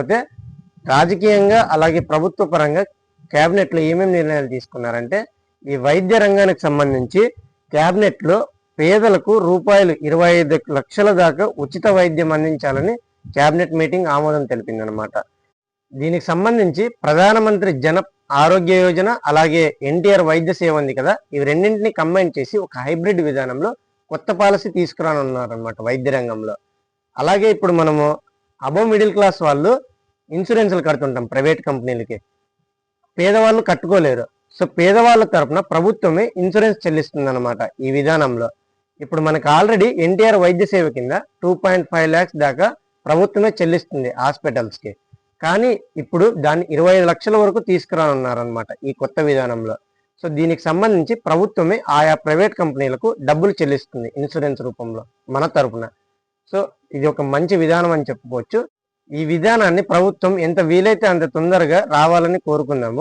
అయితే రాజకీయంగా అలాగే ప్రభుత్వ పరంగా కేబినెట్ లో ఏమేమి నిర్ణయాలు తీసుకున్నారంటే, ఈ వైద్య రంగానికి సంబంధించి కేబినెట్ లో పేదలకు రూపాయలు 25 లక్షల దాకా ఉచిత వైద్యం అందించాలని కేబినెట్ మీటింగ్ ఆమోదం తెలిపిందనమాట. దీనికి సంబంధించి ప్రధానమంత్రి జన ఆరోగ్య యోజన అలాగే ఎన్టీఆర్ వైద్య సేవ ఉంది కదా, ఇవి రెండింటిని కంబైన్ చేసి ఒక హైబ్రిడ్ విధానంలో కొత్త పాలసీ తీసుకురానున్నారనమాట వైద్య రంగంలో. అలాగే ఇప్పుడు మనము అబవ్ మిడిల్ క్లాస్ వాళ్ళు ఇన్సూరెన్స్లు కడుతుంటాం ప్రైవేట్ కంపెనీలకి, పేదవాళ్ళు కట్టుకోలేరు. సో పేదవాళ్ళ తరపున ప్రభుత్వమే ఇన్సూరెన్స్ చెల్లిస్తుంది అనమాట ఈ విధానంలో. ఇప్పుడు మనకు ఆల్రెడీ ఎన్టీఆర్ వైద్య సేవ కింద 2.5 lakhs దాకా ప్రభుత్వమే చెల్లిస్తుంది హాస్పిటల్స్కి. కానీ ఇప్పుడు దాన్ని 25 లక్షల వరకు తీసుకురానున్నారనమాట ఈ కొత్త విధానంలో. సో దీనికి సంబంధించి ప్రభుత్వమే ఆయా ప్రైవేట్ కంపెనీలకు డబ్బులు చెల్లిస్తుంది ఇన్సూరెన్స్ రూపంలో మన తరపున. సో ఇది ఒక మంచి విధానం అని చెప్పుకోవచ్చు. ఈ విధానాన్ని ప్రభుత్వం ఎంత వీలైతే అంత తొందరగా రావాలని కోరుకుందాము.